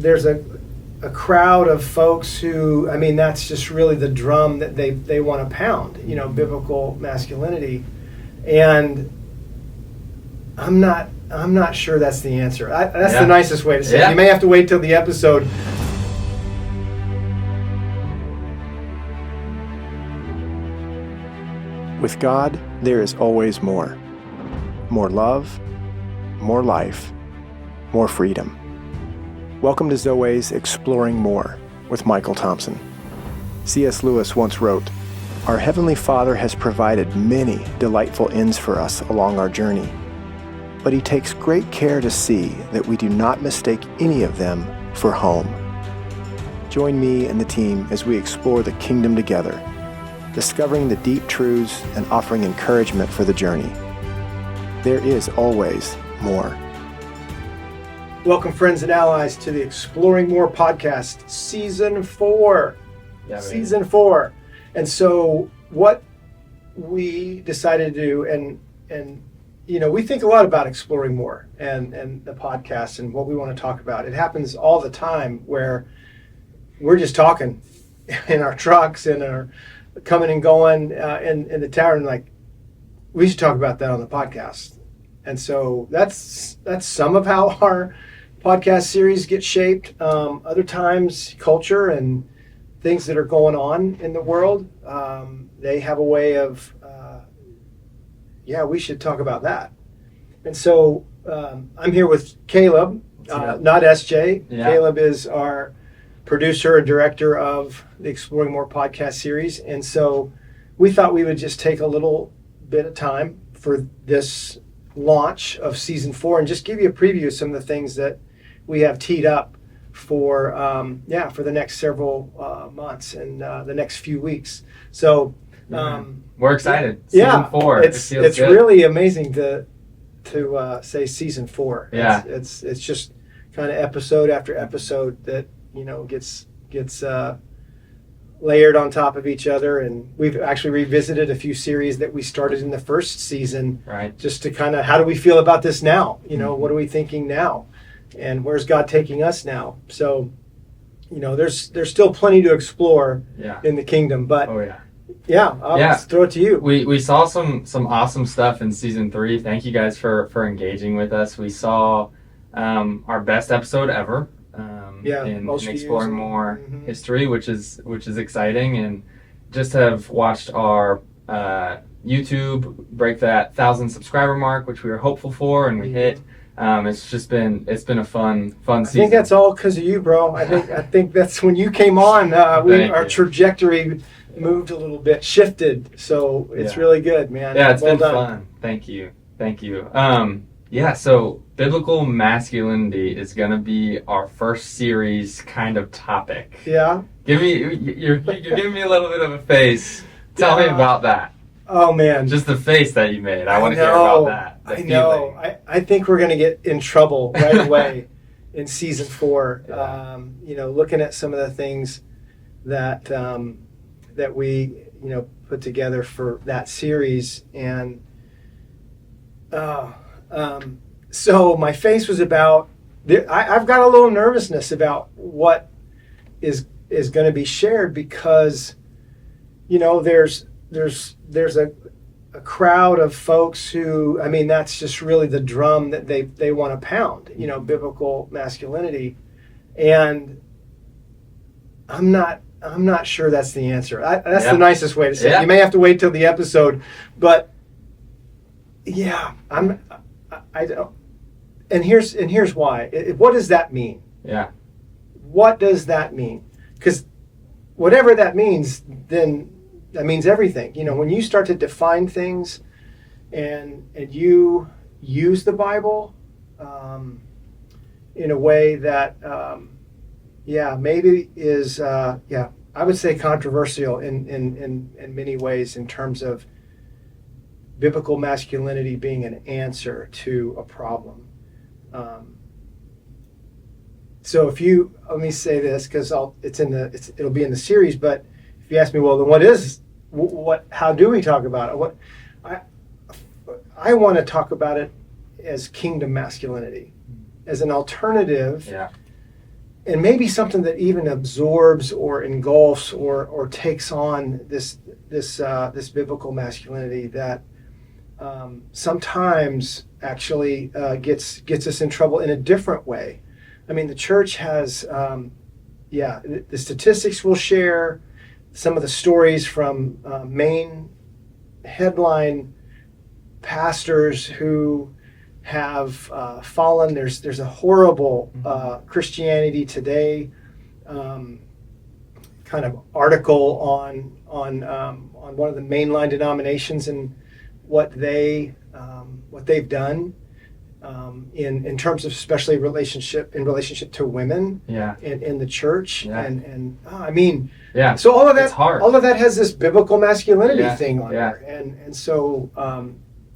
there's a crowd of folks who, I mean, that's just really the drum that they want to pound, biblical masculinity. And I'm not sure that's the answer. That's the nicest way to say it. You may have to wait till the episode. With God, there is always more. More love, more life, more freedom. Welcome to Zoweh's Exploring More with Michael Thompson. C.S. Lewis once wrote, "Our Heavenly Father has provided many delightful ends for us along our journey, but He takes great care to see that we do not mistake any of them for home." Join me and the team as we explore the kingdom together, discovering the deep truths and offering encouragement for the journey. There is always more. Welcome, friends and allies, to the Exploring More podcast, Season 4. Season 4. And so what we decided to do, and we think a lot about exploring more and the podcast and what we want to talk about. It happens all the time where we're just talking in our trucks and our coming and going in the tavern, like, we should talk about that on the podcast. And so that's some of how our podcast series get shaped. Other times, culture and things that are going on in the world, they have a way of, we should talk about that. And so I'm here with Caleb, not SJ. Yeah. Caleb is our producer and director of the Exploring More podcast series. And so we thought we would just take a little bit of time for this launch of season 4 and just give you a preview of some of the things that we have teed up for the next several months and the next few weeks. So we're excited. Season 4. It's really amazing to say season 4. Yeah. It's just kind of episode after episode that gets layered on top of each other, and we've actually revisited a few series that we started in the first season, right? Just to kind of, how do we feel about this now? What are we thinking now, and where's God taking us now? So, there's still plenty to explore in the kingdom, but I'll throw it to you. We saw some awesome stuff in season 3. Thank you guys for engaging with us. We saw our best episode ever. In Exploring More history, which is exciting, and just have watched our YouTube break that 1,000 subscriber mark, which we were hopeful for, and we hit. It's been a fun season. I think that's all because of you, bro. I think that's when you came on. Our trajectory moved a little bit, shifted. So it's really good, man. Yeah, it's been fun. Thank you. So biblical masculinity is going to be our first series kind of topic. Yeah. You're giving me a little bit of a face. Tell me about that. Oh, man. Just the face that you made. I want to hear about that. I know. I think we're going to get in trouble right away in season 4. Yeah. Looking at some of the things that that we put together for that series, and so my face was about. I've got a little nervousness about what is going to be shared, because there's a crowd of folks who, I mean, that's just really the drum that they want to pound, biblical masculinity, and I'm not sure that's the answer. That's the nicest way to say it. You may have to wait till the episode, but I don't. And here's why. What does that mean? Yeah. What does that mean? Because whatever that means, then that means everything. When you start to define things, and you use the Bible in a way that maybe is I would say controversial in many ways, in terms of biblical masculinity being an answer to a problem. So let me say this, because it'll be in the series. But if you ask me, well, then how do we talk about it? I want to talk about it as kingdom masculinity, as an alternative maybe something that even absorbs or engulfs or takes on this biblical masculinity that sometimes actually gets us in trouble in a different way. I mean, the church has, the statistics we'll share, some of the stories from main headline pastors who have fallen. There's a horrible Christianity Today kind of article on one of the mainline denominations and what they've done in terms of especially relationship to women in the church and I mean so all of that has this biblical masculinity thing on there and so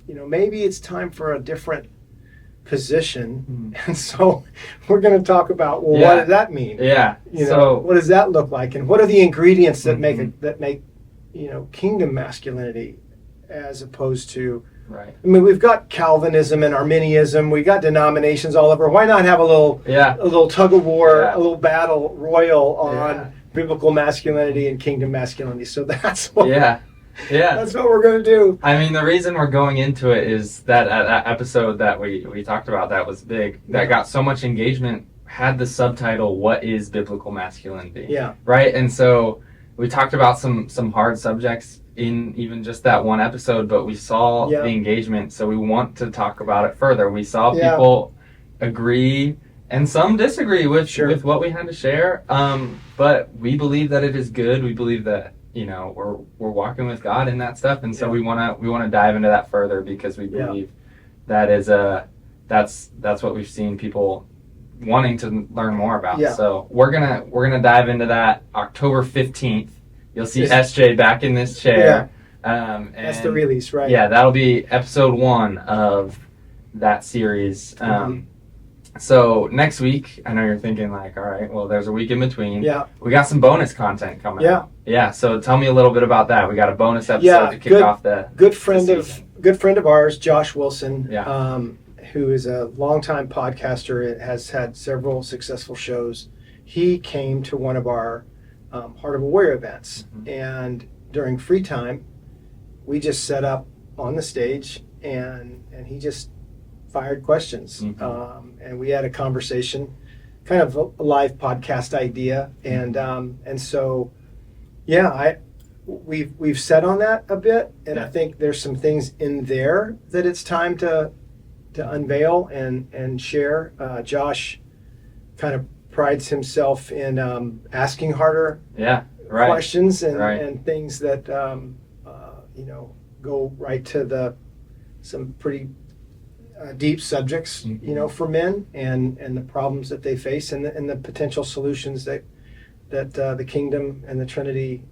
maybe it's time for a different position and so we're going to talk about what does that mean so what does that look like and what are the ingredients that make kingdom masculinity as opposed to I mean, we've got Calvinism and Arminianism. We got denominations all over. Why not have a little tug of war, a little battle royal on biblical masculinity and kingdom masculinity? So that's what that's what we're going to do. I mean, the reason we're going into it is that episode that we talked about that was big, that got so much engagement, had the subtitle, "What is biblical masculinity?" Yeah. Right? And so we talked about some hard subjects in even just that one episode, but we saw the engagement, so we want to talk about it further. We saw people agree and some disagree with what we had to share, but we believe that it is good. We believe that we're walking with God in that stuff, and so we want to dive into that further because we believe that is that's what we've seen people wanting to learn more about. So we're gonna dive into that October 15th. You'll see SJ back in this chair. And that's the release, right? Yeah, that'll be episode 1 of that series. So next week, I know you're thinking like, all right, well, there's a week in between. Yeah. We got some bonus content coming out. Yeah, so tell me a little bit about that. We got a bonus episode to kick off the good friend of ours, Josh Wilson, who is a longtime podcaster, has had several successful shows. He came to one of our Heart of a Warrior events, and during free time we just set up on the stage and he just fired questions and we had a conversation, kind of a live podcast idea, and so we've set on that a bit, and I think there's some things in there that it's time to unveil and share. Josh kind of prides himself in asking harder questions and things that go right to some pretty deep subjects for men and the problems that they face and the potential solutions that the kingdom and the Trinity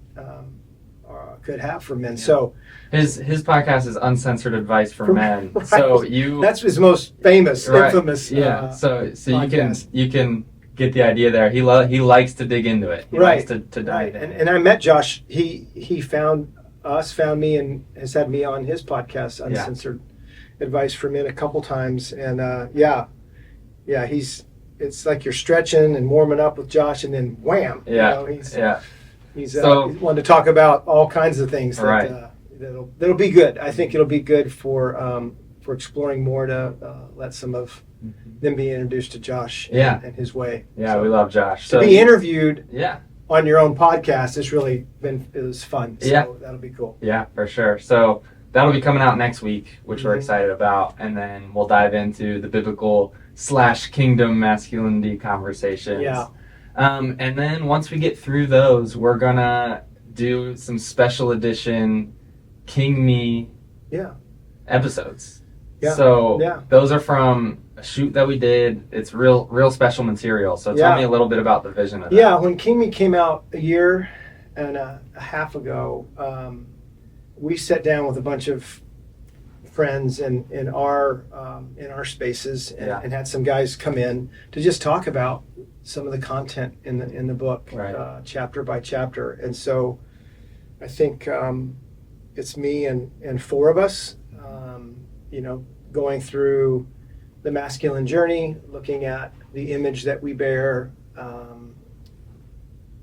could have for men. So his podcast is Uncensored Advice for Men. Right. So that's his most famous, infamous. So you can get the idea there. He likes to dig into it. He likes to dive in. And I met Josh. He found me, and has had me on his podcast, Uncensored Advice for Men, a couple times. And it's like you're stretching and warming up with Josh, and then wham! He's wanting to talk about all kinds of things that'll be good. I think it'll be good for exploring more to let some of them be introduced to Josh and his way. Yeah, we love Josh. To be interviewed on your own podcast has really it was fun. So that'll be cool. Yeah, for sure. So that'll be coming out next week, which we're excited about. And then we'll dive into the biblical / kingdom masculinity conversations. Yeah. And then once we get through those, we're going to do some special edition King Me episodes. Yeah. So those are from a shoot that we did. It's real special material. So tell me a little bit about the vision of that. Yeah, when King Me came out a year and a half ago, we sat down with a bunch of friends in our spaces and had some guys come in to just talk about some of the content in the book, chapter by chapter. And so I think it's me and 4 of us, going through the masculine journey, looking at the image that we bear,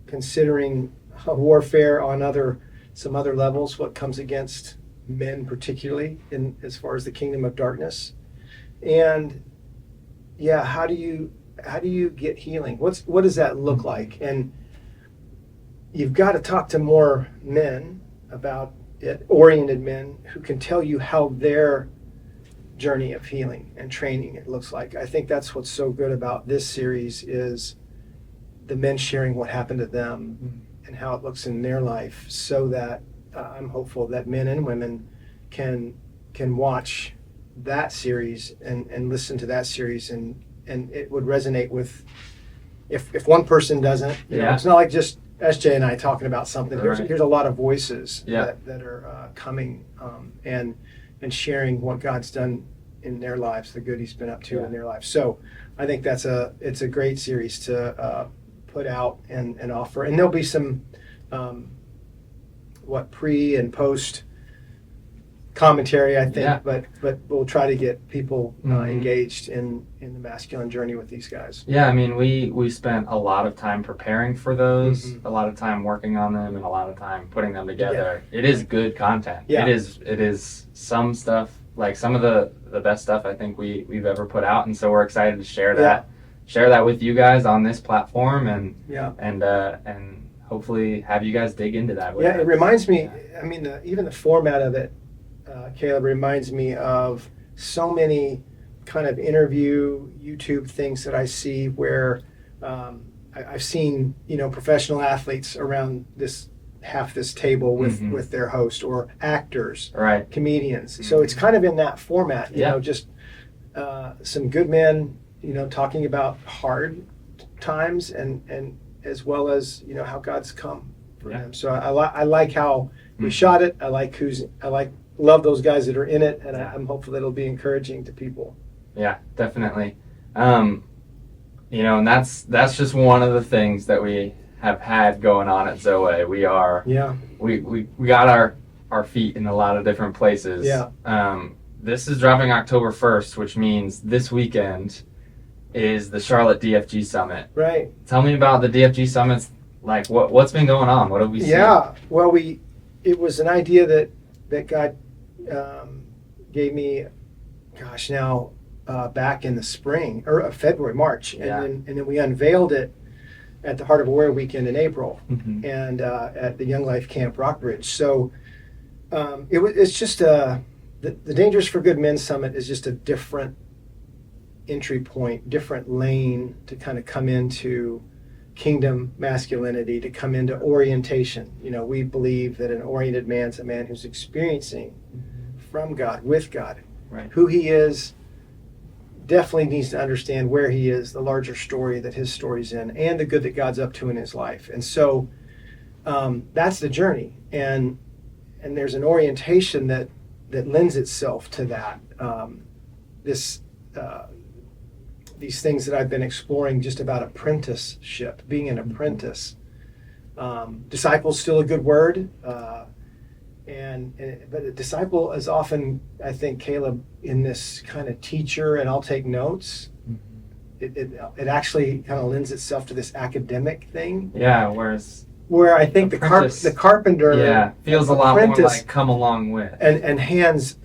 considering warfare on some other levels, what comes against men particularly in as far as the kingdom of darkness, and how do you get healing? What does that look like? And you've got to talk to more men about it, oriented men who can tell you how their journey of healing and training it looks like. I think that's what's so good about this series is the men sharing what happened to them and how it looks in their life, so that I'm hopeful that men and women can watch that series and listen to that series, and it would resonate with, if one person doesn't, you know, it's not like just SJ and I talking about something. Here's a lot of voices that are coming and sharing what God's done in their lives, the good He's been up to in their lives. So I think it's a great series to put out and offer. And there'll be some pre and post commentary, I think, but we'll try to get people engaged in the masculine journey with these guys. Yeah, I mean, we spent a lot of time preparing for those, a lot of time working on them, and a lot of time putting them together. It is good content. It is some stuff, like some of the best stuff I think we've ever put out, and so we're excited to share that with you guys on this platform, and hopefully have you guys dig into that. It reminds me. I mean, even the format of it, Caleb, reminds me of so many kind of interview YouTube things that I see where I've seen, professional athletes around this table with their host, or actors, comedians. So it's kind of in that format, just some good men, talking about hard times and as well as, how God's come for them. So I like how we shot it. Love those guys that are in it, and I'm hopeful that it'll be encouraging to people. Yeah, definitely. And that's just one of the things that we have had going on at Zoweh. We got our feet in a lot of different places. This is dropping October 1st, which means this weekend is the Charlotte DFG Summit. Right. Tell me about the DFG Summits. Like, what's been going on? What have we seen? Yeah, well, it was an idea that God gave me, back in the spring, or February, March, and then we unveiled it at the Heart of Warrior weekend in April, and at the Young Life Camp Rockbridge. So it's just the Dangerous for Good Men Summit is just a different entry point, different lane to kind of come into kingdom masculinity, to come into orientation. We believe that an oriented man's a man who's experiencing from God, with God, who he is, definitely needs to understand where he is, the larger story that his story's in, and the good that God's up to in his life. And so that's the journey, and there's an orientation that lends itself to that. These things that I've been exploring just about apprenticeship, being an apprentice. Disciple's still a good word, but a disciple is often, I think, Caleb, in this kind of teacher and I'll take notes. It actually kind of lends itself to this academic thing. Yeah, where I think the carpenter feels a lot more like come along with and hands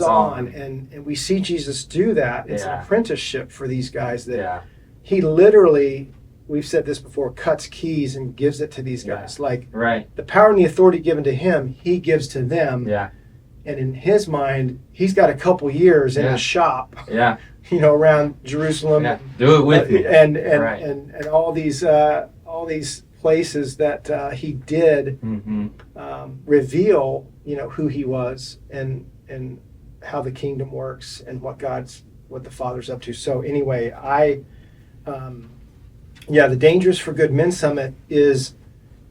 on, and we see Jesus do that. It's an apprenticeship for these guys that he literally, we've said this before, cuts keys and gives it to these guys. The power and the authority given to him, he gives to them. And in his mind, he's got a couple years in a shop. Around Jerusalem. Do it with me. And all these places that he did reveal, who he was and how the kingdom works and what the Father's up to. So anyway, the Dangerous for Good Men Summit is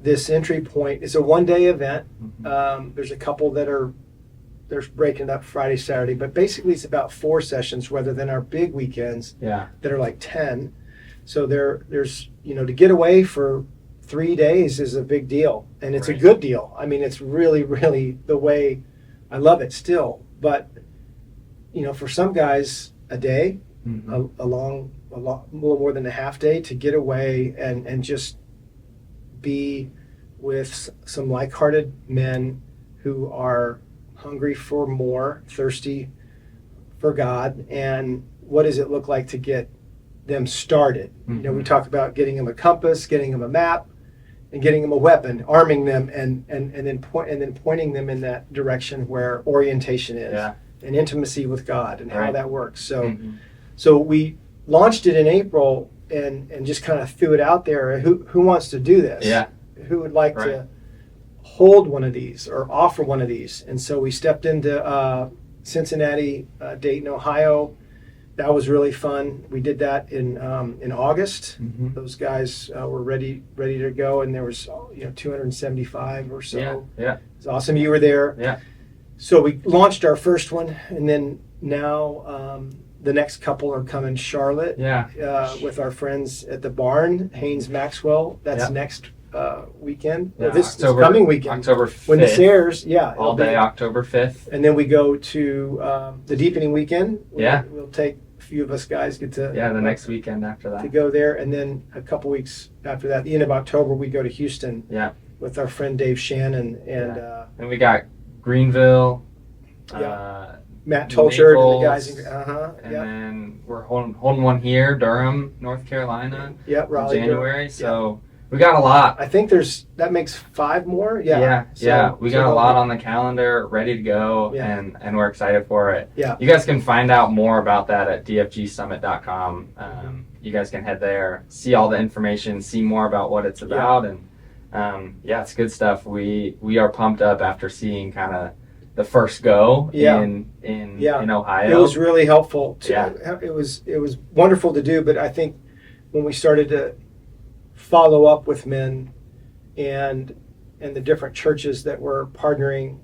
this entry point. It's a one-day event. There's a couple they're breaking it up Friday, Saturday, but basically it's about 4 sessions rather than our big weekends that are like 10. So there's to get away for 3 days is a big deal, and it's a good deal. I mean, it's really, really the way I love it still. But for some guys, a day, a long little more than a half day to get away and just be with some like-hearted men who are hungry for more, thirsty for God, and what does it look like to get them started? Mm-hmm. We talk about getting them a compass, getting them a map, and getting them a weapon, arming them, and then pointing them in that direction where orientation is, and intimacy with God, and how that works. So, so we launched it in April, and just kind of threw it out there. Who wants to do this? Yeah. Who would like to hold one of these or offer one of these? And so we stepped into Cincinnati, Dayton, Ohio. That was really fun. We did that in August. Mm-hmm. Those guys were ready to go, and there was 275 or so. Yeah. It's awesome. You were there. Yeah. So we launched our first one, and then now the next couple are coming. Charlotte. Yeah. With our friends at the Barn, Haynes Maxwell. That's next weekend. Yeah, this coming weekend. October 5th. When this airs, all day October 5th. And then we go to the Deepening Weekend. We'll take a few of us guys get to the next weekend after that to go there, and then a couple weeks after that, the end of October, we go to Houston. With our friend Dave Shannon and we got Greenville. Matt Tolchard and the guys. And then we're holding one here, Durham, North Carolina. Raleigh, January. So. We got a lot. I think that makes 5 more. We got a lot on the calendar, ready to go, and we're excited for it. Yeah. You guys can find out more about that at dfgsummit.com. You guys can head there, see all the information, see more about what it's about, and it's good stuff. We are pumped up after seeing kind of the first go in Ohio. It was really helpful. It was wonderful to do, but I think when we started to follow up with men and the different churches that were partnering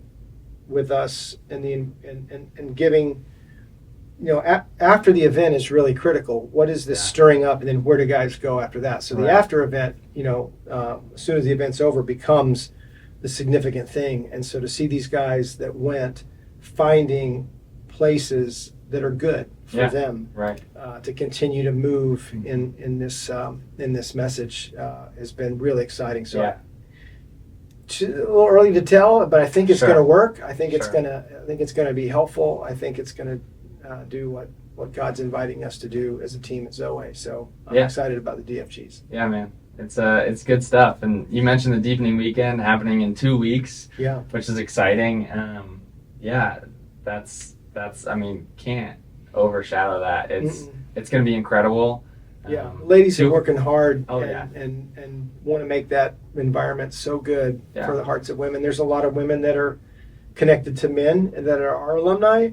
with us and giving, after the event is really critical. What is this stirring up, and then where do guys go after that? So the after event, as soon as the event's over, becomes the significant thing. And so to see these guys that went finding places that are good for them, to continue to move in this message has been really exciting. So a little early to tell, but I think it's going to work. I think it's going to be helpful. I think it's going to do what God's inviting us to do as a team at Zoweh. So I'm excited about the DFGs. Yeah, man. It's good stuff. And you mentioned the Deepening Weekend happening in 2 weeks, which is exciting. That's can't overshadow that. It's going to be incredible. Ladies are working hard and want to make that environment so good for the hearts of women. There's a lot of women that are connected to men that are our alumni,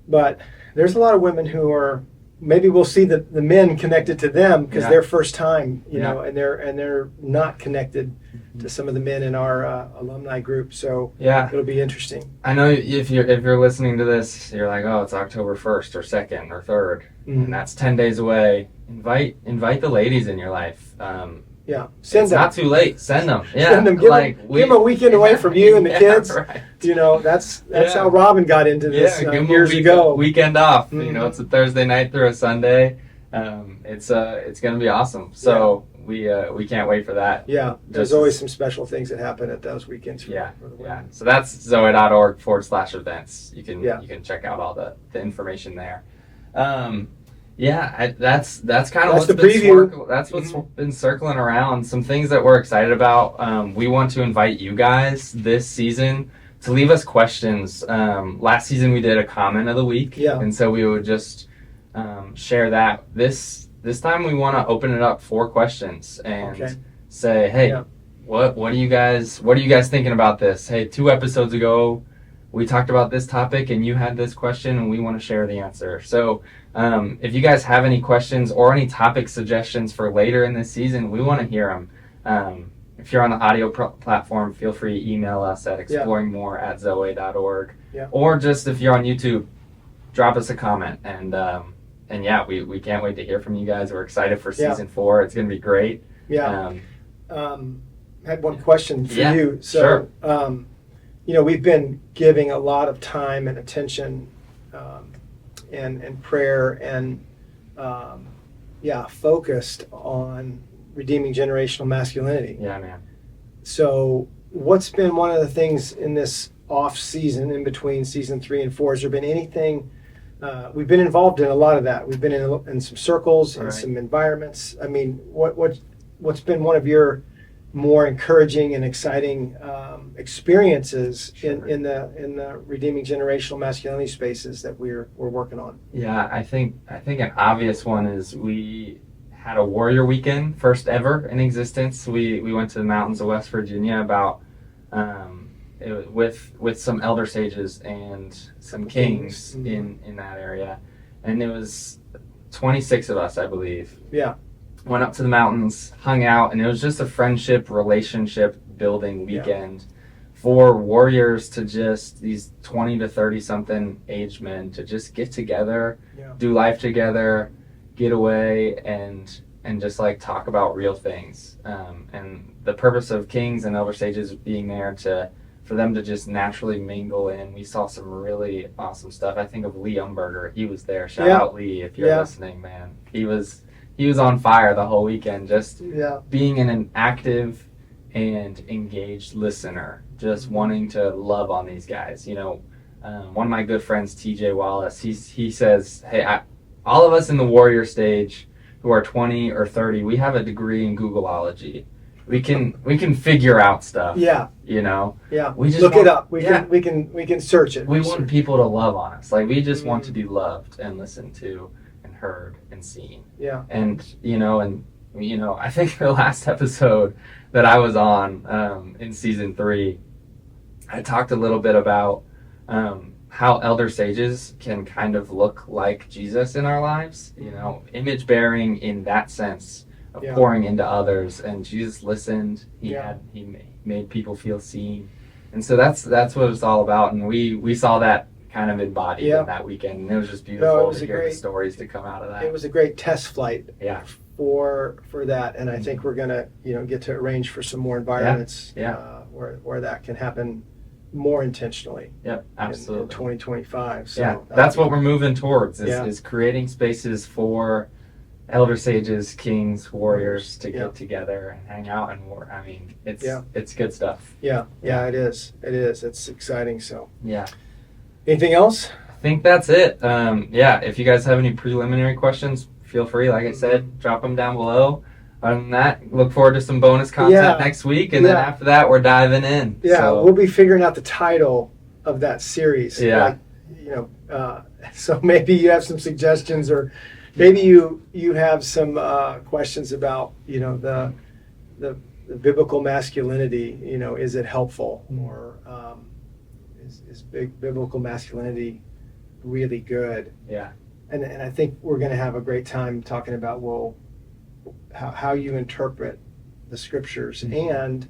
but there's a lot of women who are, maybe we'll see the men connected to them because they're first time, and they're not connected to some of the men in our alumni group. So it'll be interesting. I know if you're listening to this, you're like, oh, it's October 1st or 2nd or 3rd, and that's 10 days away. Invite the ladies in your life. Send them. Not too late. Send them. Send them. Give them a weekend away from you and the kids. Right. That's how Robin got into this years ago. Weekend off. It's a Thursday night through a Sunday. It's going to be awesome. So we can't wait for that. There's always some special things that happen at those weekends. For the women. So that's zoweh.org/events. You can check out all the information there. That's kind of what's the preview. That's what's been circling around. Some things that we're excited about. We want to invite you guys this season to leave us questions. Last season we did a comment of the week, and so we would just share that. This time we want to open it up for questions and say, hey, what are you guys thinking about this? Hey, 2 episodes ago we talked about this topic and you had this question and we want to share the answer. So if you guys have any questions or any topic suggestions for later in this season, we want to hear them. If you're on the audio platform, feel free to email us at exploringmore@zoweh.org. Or just if you're on YouTube, drop us a comment. And we can't wait to hear from you guys. We're excited for season 4. It's going to be great. I had one question for you. So, we've been giving a lot of time and attention and prayer and focused on redeeming generational masculinity. Yeah, man. So what's been one of the things in this off season in between season 3 and 4? Has there been anything? We've been involved in a lot of that. We've been in some circles, in some environments. I mean, what's been one of your more encouraging and exciting experiences in the redeeming generational masculinity spaces that we're working on? Yeah, I think an obvious one is we had a warrior weekend, first ever in existence. We went to the mountains of West Virginia about with some elder sages and some kings in that area, and it was 26 of us, I believe. Yeah. Went up to the mountains, hung out, and it was just a friendship, relationship building weekend for warriors, to just these 20 to 30 something age men to just get together, do life together, get away, and just like talk about real things. And the purpose of kings and elder sages being there for them to just naturally mingle in. We saw some really awesome stuff. I think of Lee Umberger. He was there. Shout out Lee if you're listening, man. He was on fire the whole weekend, just being an active and engaged listener, just wanting to love on these guys. You know, one of my good friends, TJ Wallace, he says, hey, all of us in the warrior stage who are 20 or 30, we have a degree in Googleology. We can figure out stuff. Yeah. You know. Yeah. We just look it up. We can search it. We want people to love on us. Like, we just want to be loved and listened to and heard and seen. Yeah. And I think the last episode that I was on in season 3, I talked a little bit about how elder sages can kind of look like Jesus in our lives. You know, image bearing in that sense. Of pouring into others, and Jesus listened. He made people feel seen, and so that's what it's all about. And we saw that kind of embodied in that weekend, and it was just beautiful to hear the stories to come out of that. It was a great test flight. For that, and I think we're gonna get to arrange for some more environments where that can happen more intentionally. Yep, absolutely. In 2025. So that's what we're moving towards is creating spaces for elder sages, kings, warriors to get together and hang out and war. I mean, it's good stuff. Yeah, it is. It's exciting. So yeah. Anything else? I think that's it. If you guys have any preliminary questions, feel free. Like I said, drop them down below. Other than that, look forward to some bonus content next week, and then after that, we're diving in. Yeah, so we'll be figuring out the title of that series. Yeah. So maybe you have some suggestions, or maybe you have some questions about the biblical masculinity. Is it helpful, or is biblical masculinity really good? Yeah. And I think we're going to have a great time talking about how you interpret the scriptures, and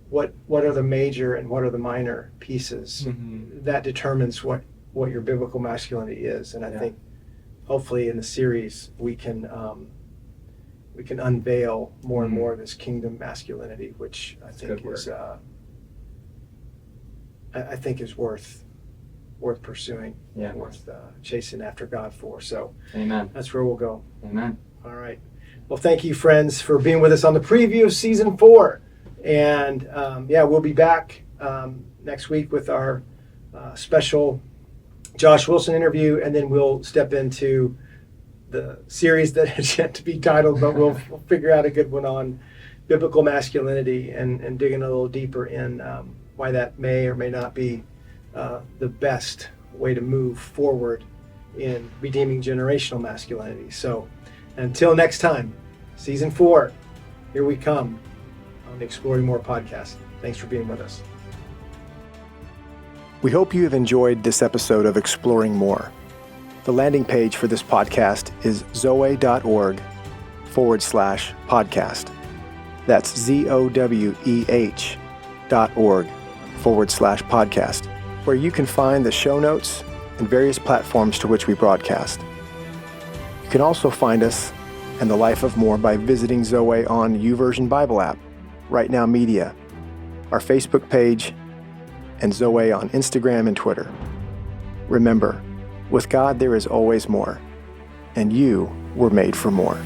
what are the major and what are the minor pieces that determines what your biblical masculinity is. And I think hopefully in the series we can unveil more and more of this kingdom masculinity, which I think is worth pursuing, worth chasing after God for. So amen. That's where we'll go. Amen. All right. Well, thank you, friends, for being with us on the preview of season 4. And we'll be back next week with our special Josh Wilson interview, and then we'll step into the series that has yet to be titled, but we'll figure out a good one on biblical masculinity and digging a little deeper in why that may or may not be the best way to move forward in redeeming generational masculinity. So until next time, season 4, here we come on the Exploring More podcast. Thanks for being with us. We hope you have enjoyed this episode of Exploring More. The landing page for this podcast is zoweh.org/podcast. That's ZOWEH.org/podcast, where you can find the show notes and various platforms to which we broadcast. You can also find us and the Life of More by visiting Zoweh on YouVersion Bible app, Right Now Media, our Facebook page, and Zoweh on Instagram and Twitter. Remember, with God there is always more. and you were made for more.